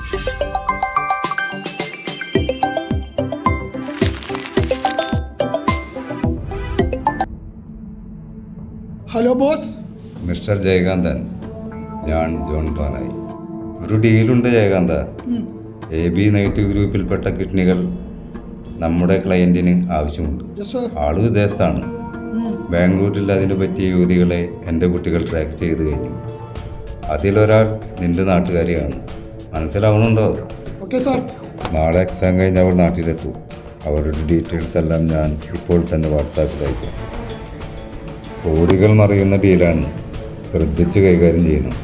Hello boss. Mister Jayakanthan, ഞാൻ John പാനായി. ഒരു ഡീലുണ്ട് Jayakanth. AB negative ഗ്രൂപ്പിൽപ്പെട്ട കിഡ്നികൾ നമ്മുടെ ക്ലയൻറ്റിന് ആവശ്യമുണ്ട്. ആള് വിദേശത്താണ്. ബാംഗ്ലൂരിൽ അതിന് പറ്റിയ യുവതികളെ എൻ്റെ കുട്ടികൾ ട്രാക്ക് ചെയ്ത് കഴിഞ്ഞു. അതിലൊരാൾ നിൻ്റെ നാട്ടുകാരിയാണ്. മനസ്സിലാവണുണ്ടോ? Okay sir. നാളെ എക്സാം കഴിഞ്ഞ് അവൾ നാട്ടിലെത്തും. അവരുടെ ഡീറ്റെയിൽസ് എല്ലാം ഞാൻ ഇപ്പോൾ തന്നെ വാട്സാപ്പിൽ അയക്കാം. കോടികൾ മറിയുന്ന ഡീലാണ്. ശ്രദ്ധിച്ച് കൈകാര്യം ചെയ്യണം.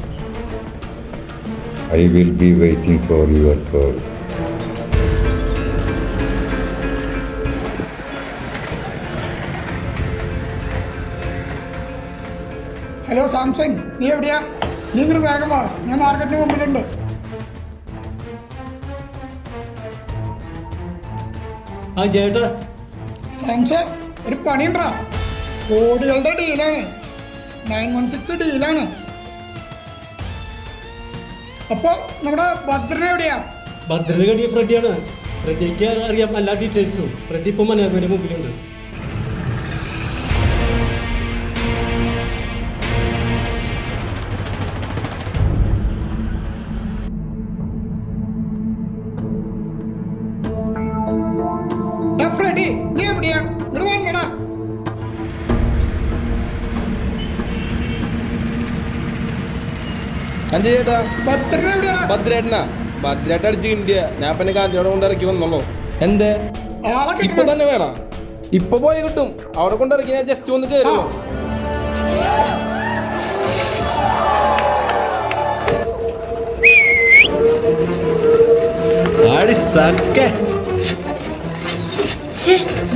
I will be waiting for your call. Hello Samsung, നീ എവിടെയാ? നീ ഇങ്ങോട്ട് വേഗം വാ, ഞാൻ മാർക്കറ്റിന് മുമ്പിലുണ്ട്. ആ ചേട്ടാ. സാംസങ്, ഒരു പണിയുണ്ടാ. കോടികളുടെ ഡീലാണ്. 916 ഡീലാണ്. അപ്പോൾ നമ്മുടെ ഭദ്രൻ എവിടെയാ? ഭദ്രന് കടിയ ഫ്രെഡിയാണ്. ഫ്രെഡിക്ക് അറിയാം എല്ലാ ഡീറ്റെയിൽസും. ഫ്രെഡി ഇപ്പോൾ മനോരമയുടെ മുമ്പിലുണ്ട്. ഫ്രെഡി, നീ എവിടെയാ? ഇങ്ങോട്ട് വാങ്ങടാ. ചേട്ടാ ഭദ്രൻ എവിടെയാ? ഭദ്രേട്ടനാ? ഭദ്രേട്ട അടിച്ച് ഇന്ത്യ. ഞാൻ പിന്നെ കാന്തിയോടെ കൊണ്ട് ഇറക്കി വന്നോളൂ. എന്തേ ആളെ ഇപ്പൊ കിട്ടണം. തന്നെ വേണം? ഇപ്പൊ പോയി കിട്ടും. അവിടെ കൊണ്ട് ഇറക്കി ഞാൻ ജസ്റ്റ് ഒന്ന് കയറുമോ?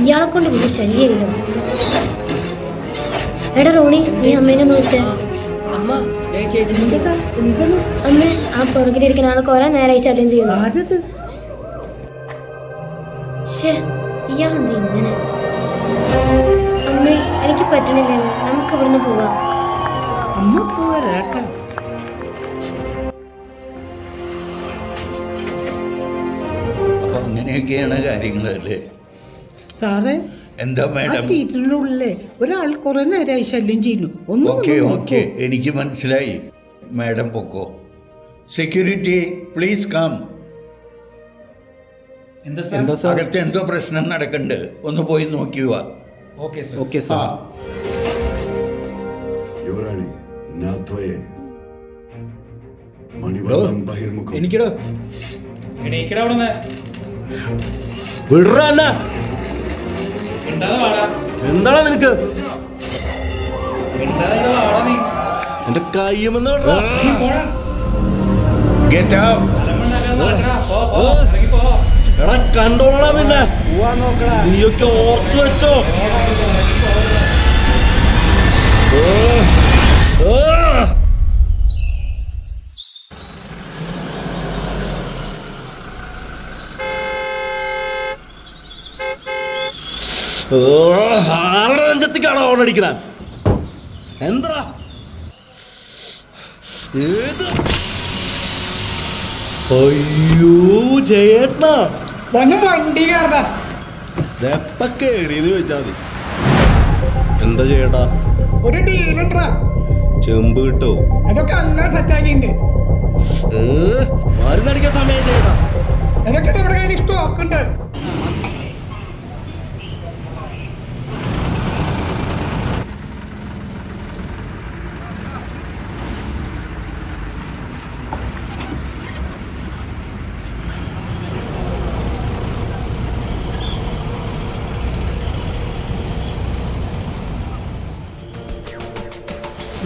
ഇയാളെ കൊണ്ട് വലിയ ശല്യമില്ലോ. എടാ റോണി, നീ അമ്മേനെ ഒന്ന് വിളിച്ചേ. അമ്മേ, ആ പുറകിലിരിക്കുന്ന ആള് കുറെ നേരമായി ശല്യം ചെയ്യുന്നു. ഇയാളെന്ത് ഇങ്ങനെ? അമ്മേ, എനിക്ക് പറ്റണില്ല. നമുക്ക് ഇവിടുന്ന് പോവാം. അപ്പൊ അങ്ങനെയൊക്കെയാണ് കാര്യങ്ങളല്ലേ സാറേ? എന്താ മാഡം? തിയേറ്ററിന്റെ ഉള്ളിലെ ഒരാൾ കുറെ നേരമായി ശല്യം ചെയ്യുന്നു. ഓക്കെ എനിക്ക് മനസ്സിലായി. മാഡം പൊക്കോ. Security please come. അകത്ത് എന്തോ പ്രശ്നം നടക്കണ്ട്. ഒന്ന് പോയി നോക്കി വാ. Okay sir. എനിക്കിടോ എന്താടാ നിനക്ക്? എന്റെ കയ്യുമെന്ന് ഗെറ്റ് ഔട്ട്. എടാ കണ്ടോളാ. പിന്നെ നീയൊക്കെ ഓർത്തു വെച്ചോ. ആരുടെ നെഞ്ചത്തിക്കാണോ ഓണടിക്കണ? എന്താ ഏത്? അയ്യോ ചേട്ടനാ, വന്ന് വണ്ടി കയറടാ. എപ്പ കേറിയെന്ന് ചോദിച്ചാ മതി. എന്താ ചേട്ടാ? ഒരു ഡീലുണ്ടാ. ചെമ്പ് കിട്ടോ? അതൊക്കെ എല്ലാം സെറ്റാക്കിണ്ട്. മരുന്നടിക്കാൻ സമയം ചേട്ടാ. അതൊക്കെ നമ്മുടെ കയ്യിൽ സ്റ്റോക്ക് ഉണ്ട്.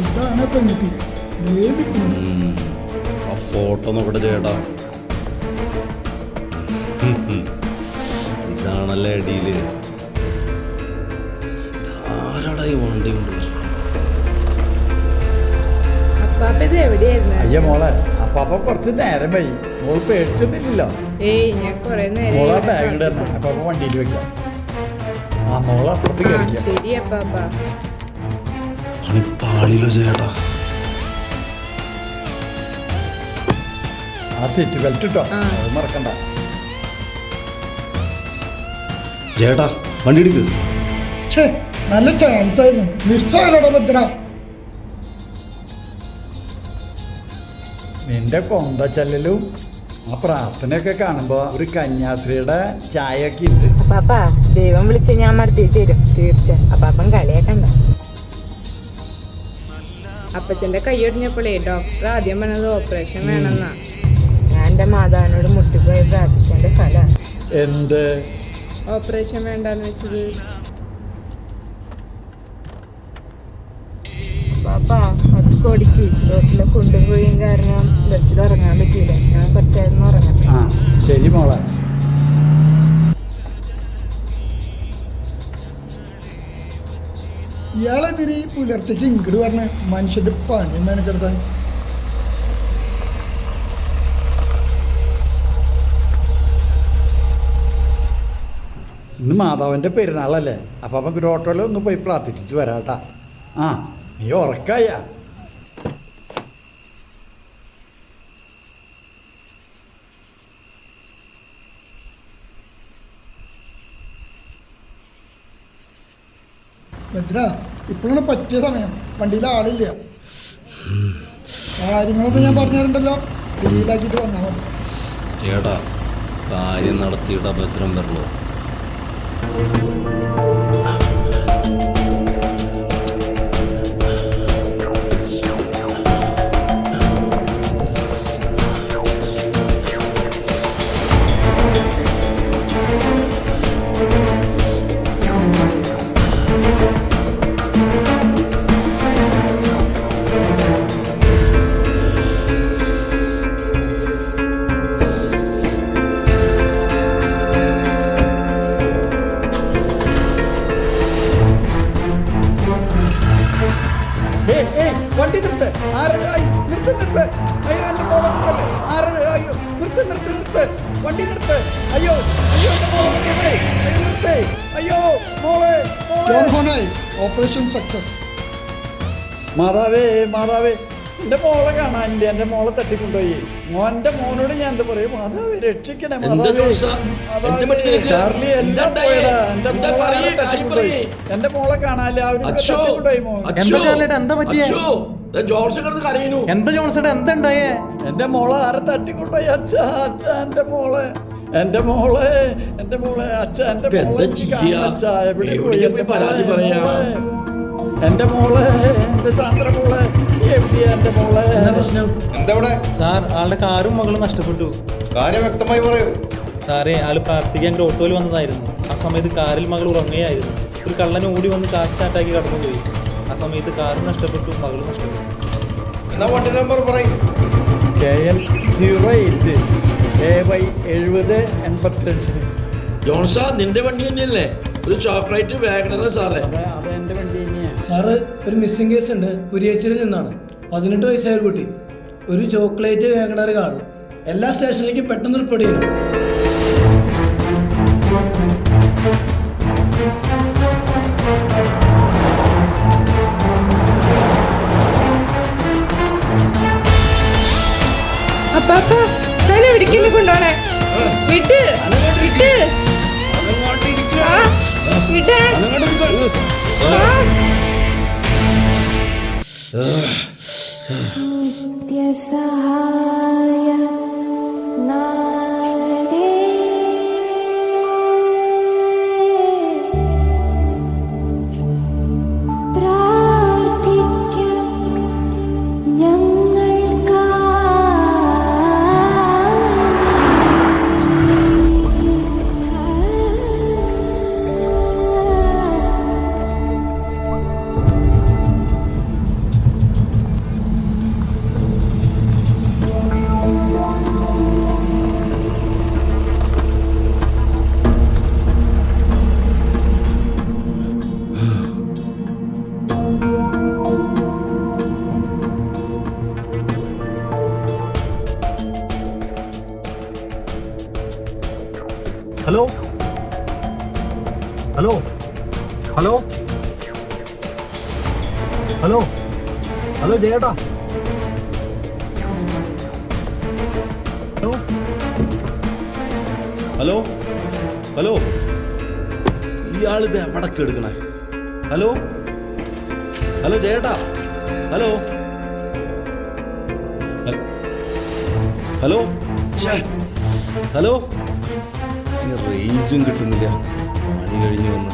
ഇതാണ് പെൺകുട്ടി. ആ ഫോട്ടോ നോക്കട്ടെ ചേട്ടാ. ഇതാണല്ലേ അടിയില്. ധാരാള ഈ വണ്ടി കൊണ്ട്. അയ്യ മോളെ, അപ്പാപ്പ കുറച്ച് നേരം പോയി. മോള് പേടിച്ചൊന്നില്ലല്ലോ. മോളെ ബാഗ് ഇടണം. അപ്പാപ്പ വണ്ടിയിൽ വെക്കാം. ആ മോളെ അപ്പുറത്ത് കയറിക്കാം. പണിപ്പാളിലോ ചേട്ടാ. ആ സീറ്റ് ബെൽറ്റ് ഇട്ടോ അത് മറക്കണ്ട. ചേട്ടാ വണ്ടി എടുക്ക്. ഛേ നല്ല ചാൻസ് ആയിരുന്നു, മിസ്സായാലോടാ ഭദ്ര. നിന്റെ കൊന്തച്ചല്ലും ആ പ്രാർത്ഥനയൊക്കെ കാണുമ്പോ ഒരു കന്യാസ്ത്രീയുടെ ചായയൊക്കെ ഉണ്ട്. അപ്പാപ്പ ദൈവം വിളിച്ച് ഞാൻ മടത്തി തരും തീർച്ച. അപ്പാപ്പൻ കളിയാക്കണ്ട. അപ്പച്ചന്റെ കൈയൊടിഞ്ഞപ്പോഴേ ഡോക്ടർ ആദ്യം പറഞ്ഞത് ഓപ്പറേഷൻ വേണമെന്നാ. ഞാൻ എൻ്റെ മാതാവിനോട് മുട്ടിപ്പോയി പ്രാർത്ഥിച്ചതിന്റെ ഫലമാണ്. എന്ത് ഓപ്പറേഷൻ വേണ്ടെന്ന് വെച്ചത്? പാപ്പ അത് കൊടിക്ക് റോട്ടിലെ കൊണ്ടുപോയും കാരണം ബസ്സിൽ ഉറങ്ങാൻ പറ്റിയില്ല. ഞാൻ കുറച്ചായിരുന്നു ഉറങ്ങാം. ആ ശരി മോളെ. ഇയാളെതിരെ പുലർച്ചയ്ക്ക് ഇങ്ങോട്ട് പറഞ്ഞ മനുഷ്യന്റെ പണി മെനക്കെടുത്താൻ. ഇന്ന് മാതാവിൻ്റെ പെരുന്നാളല്ലേ, അപ്പം അപ്പം ഗ്രോട്ടോയിൽ ഒന്ന് പോയി പ്രാർത്ഥിച്ചിട്ട് വരാട്ടാ. ആ നീ ഉറക്കായ. ഭദ്ര ഇപ്പോഴാണ് പറ്റിയ സമയം, വണ്ടിയിൽ ആളില്ല. കാര്യങ്ങളൊക്കെ ഞാൻ പറഞ്ഞിട്ടുണ്ടല്ലോ, ഡീലാക്കിയിട്ട് വന്നാൽ മതി. ചേട്ടാ കാര്യം നടത്തിയിട്ടാ ഭദ്രം വരളോ. വണ്ടി നിർത്ത്. ആരത്? നിർത്ത് നിർത്ത്. അയ്യോ എൻ്റെ മോളെ നിർത്തല്ലേ. ആരത്? അയ്യോ നിർത്ത് നിർത്ത് നിർത്ത്. വണ്ടി നിർത്ത്. അയ്യോ അയ്യോ എൻ്റെ മോളെ നിർത്തേ. അയ്യോ നിർത്തേ. അയ്യോ മോളെ മോളെ. Operation success. മാതാവേ മാതാവേ എൻ്റെ മോളെ കാണാനില്ല. എൻ്റെ മോളെ തട്ടിക്കൊണ്ടുപോയി. മോൻ്റെ മോനോട് ഞാൻ എന്താ പറയും? മാതാവേ രക്ഷിക്കണേ മാതാവേ. ചാർലി എല്ലാം പോയടാ. എൻ്റെ മോളെ തട്ടിക്കൊണ്ടുപോയി. എൻ്റെ മോളെ കാണാനില്ല. അവര് തട്ടിക്കൊണ്ടുപോയി. മോൻ എന്താ പറ്റിയ? എന്താ ജോൺസൺ എന്താ ഉണ്ടായേ? എൻ്റെ മോളെ ആരെ തട്ടിക്കൊണ്ടുപോയി? അച്ഛാ അച്ഛാ എൻ്റെ മോളെ എൻ്റെ മോളെ എൻ്റെ മോളെ അച്ഛാ എൻ്റെ മോളെ അച്ഛാ എവിടെ പോയി? എൻ്റെ മോളെ എൻ്റെ സാന്ദ്ര മോളെ എവിടെയാ എൻ്റെ മോളെ? എന്താ ഇവിടെ? സാർ ആളുടെ കാറും മകളും നഷ്ടപ്പെട്ടു. കാര്യം വ്യക്തമായി പറയൂ. സാറേ ആള് പ്രാർത്ഥിക്കാൻ ഓട്ടോയിൽ വന്നതായിരുന്നു. ആ സമയത്ത് കാറിൽ മകൾ ഉറങ്ങുകയായിരുന്നു. ഒരു കള്ളൻ ഓടി വന്ന് കാർ സ്റ്റാർട്ടാക്കി കടന്നുപോയി. ആ സമയത്ത് കാറും നഷ്ടപ്പെട്ടു, മകളും നഷ്ടപ്പെട്ടു. എന്നാ വണ്ടി നമ്പർ പറയും. KL 08 AY 7082. ജോൺസാ നിന്റെ വണ്ടി തന്നെയല്ലേ? ഒരു ചോക്ലേറ്റ് വാഗണറാ സാറേ. അതെ എൻ്റെ വണ്ടി തന്നെയാണ് സാറ് ഒരു മിസ്സിംഗ് കേസ് ഉണ്ട്. കുരിയച്ചിൽ നിന്നാണ്. 18 വയസ്സായ ഒരു കുട്ടി. ഒരു ചോക്ലേറ്റ് വാഗണർ കാർ. എല്ലാ സ്റ്റേഷനിലേക്കും പെട്ടെന്ന് റിപ്പോർട്ട് ചെയ്യണം. അപ്പാപ്പ തന്നെ എവിടേക്കുന്നു കൊണ്ടോണേ? വിട്ട് വിട്ട് ആ വിട്ട് ആ നിത്യസഹായ നാദേ പ്രാർത്ഥിക്കാം ഞങ്ങൾക്കായി. Hello hello hello hello hello ജയേട്ടാ. ഹലോ ഹലോ ഇയാളിത് എവിടെ എടുക്കണേ? ഹലോ ഹലോ ചേട്ടാ, ഹലോ ഹലോ ഹലോ, ഇനി റേഞ്ചും കിട്ടുന്നില്ല. പണി കഴിഞ്ഞു വന്ന്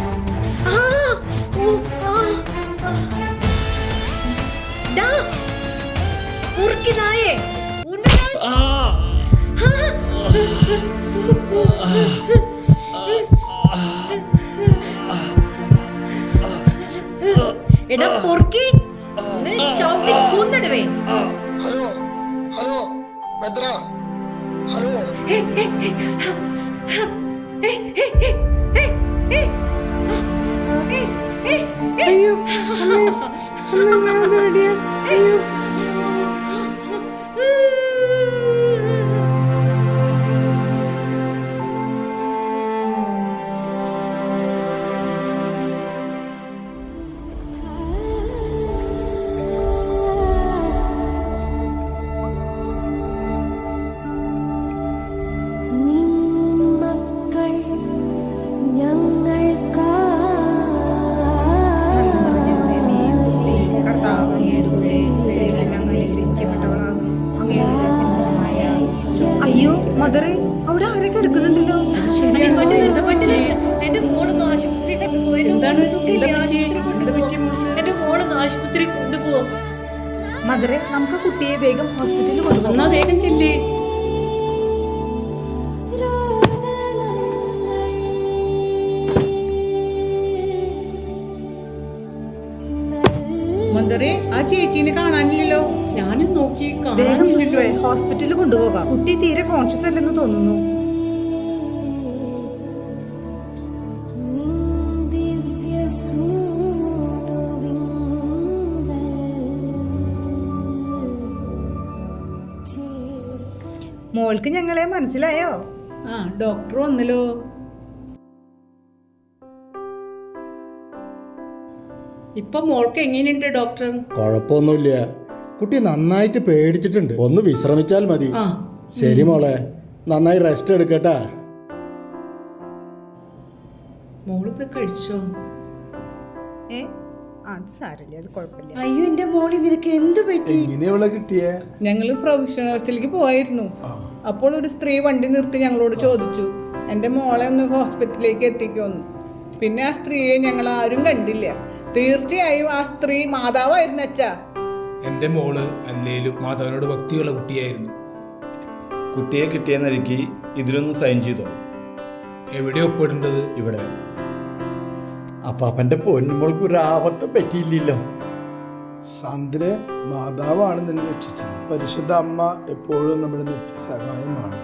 എടാ പൊറുക്കി ചവിട്ടി കൊന്നിടുവേ. Hello hello Bhadra, hello. അയ്യോ അയ്യോ അയ്യോ മദറെ, അവിടെ ആരൊക്കെ എടുക്കുന്നുണ്ടല്ലോ. എന്റെ മോളൊന്ന് ആശുപത്രി കൊണ്ടുപോകും. മദറെ, നമുക്ക് കുട്ടിയെ വേഗം ഹോസ്പിറ്റലിൽ കൊണ്ടുപോകാം. വേഗം ചെല്ലേ. മദറെ, ആ ചേച്ചീനെ കാണാനില്ലല്ലോ. ഞാനും നോക്കി. വേഗം സിസ്റ്ററെ ഹോസ്പിറ്റലിൽ കൊണ്ടുപോകാം. കുട്ടി തീരെ കോൺഷ്യസ് അല്ലെന്ന് തോന്നുന്നു. മോൾക്ക് ഞങ്ങളെ മനസ്സിലായോ? ആ, ഡോക്ടർ വന്നല്ലോ. ഇപ്പൊ മോൾക്ക് എങ്ങനെയുണ്ട് ഡോക്ടർ? കുഴപ്പമൊന്നുമില്ല. കുട്ടി നന്നായിട്ട് പേടിച്ചിട്ടുണ്ട്. ഒന്ന് വിശ്രമിച്ചാൽ മതി. ശരി മോളെ, നന്നായി റെസ്റ്റ് എടുക്കട്ടാ. മോളിത് കഴിച്ചോ? അത് സാരല്ല, അത് കുഴപ്പമില്ല. അയ്യോ എന്റെ മോളി, നിനക്ക് എന്ത് പറ്റി? കിട്ടിയേ? ഞങ്ങള് പ്രൊഫഷണൽ ഹോസ്റ്റലിലേക്ക് പോയിരുന്നു. അപ്പോൾ ഒരു സ്ത്രീ വണ്ടി നിർത്തി ഞങ്ങളോട് ചോദിച്ചു എന്റെ മോളെ ഒന്ന് ഹോസ്പിറ്റലിലേക്ക് എത്തിക്കുമെന്ന്. പിന്നെ ആ സ്ത്രീയെ ഞങ്ങൾ ആരും കണ്ടില്ല. തീർച്ചയായും ആ സ്ത്രീ മാതാവായിരുന്നു അച്ഛാ. എൻ്റെ മോള് അല്ലേലും മാതാവിനോട് ഭക്തിയുള്ള കുട്ടിയായിരുന്നു. കുട്ടിയെ കിട്ടിയെന്നിരിക്കി ഇതിലൊന്ന് സൈൻ ചെയ്തോ. എവിടെ ഒപ്പിടേണ്ടത്? ഇവിടെ. അപ്പൊ അവന്റെ പൊന്നുമോൾക്ക് ഒരു ആപത്തും പറ്റിയില്ലല്ലോ. സാന്ദ്രെ, മാതാവാണ് നിന്നെ രക്ഷിച്ചത്. പരിശുദ്ധ അമ്മ എപ്പോഴും നമ്മുടെ നിത്യസഹായമാണ്.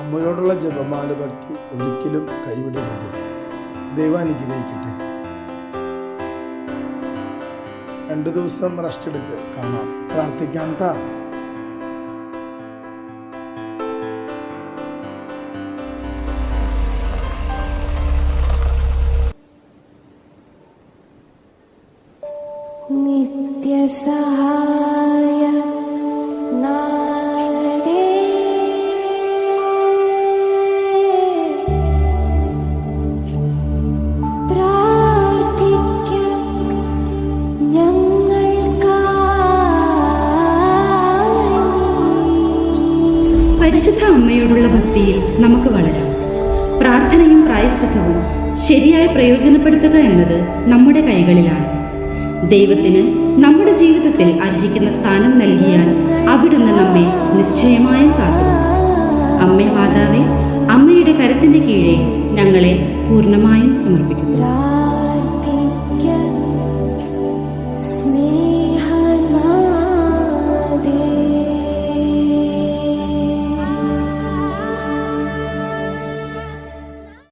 അമ്മയോടുള്ള ജപമാല ഭക്തി ഒരിക്കലും കൈവിടരുത്. ദൈവം അനുഗ്രഹിക്കട്ടെ. 2 ദിവസം റെസ്റ്റ് എടുക്കുക. കാണാം. പ്രാർത്ഥിക്കാം ട്ടാ. നിത്യസഹായ നാദേ, പ്രാർത്ഥിക്കാം ഞങ്ങൾക്കായി. പരിശുദ്ധ അമ്മയോടുള്ള ഭക്തിയിൽ നമുക്ക് വളരാം. പ്രാർത്ഥനയും പ്രായശ്ചിത്തവും ശരിയായി പ്രയോജനപ്പെടുത്തുക എന്നത് നമ്മുടെ കൈകളിലാണ്. ദൈവത്തിന് നമ്മുടെ ജീവിതത്തിൽ അർഹിക്കുന്ന സ്ഥാനം നൽകിയാൽ അവിടുന്ന് നമ്മെ നിശ്ചയമായും കാക്കും. അമ്മേ മാതാവേ, അമ്മയുടെ കരത്തിന്റെ കീഴെ ഞങ്ങളെ പൂർണ്ണമായും സമർപ്പിക്കുന്നു.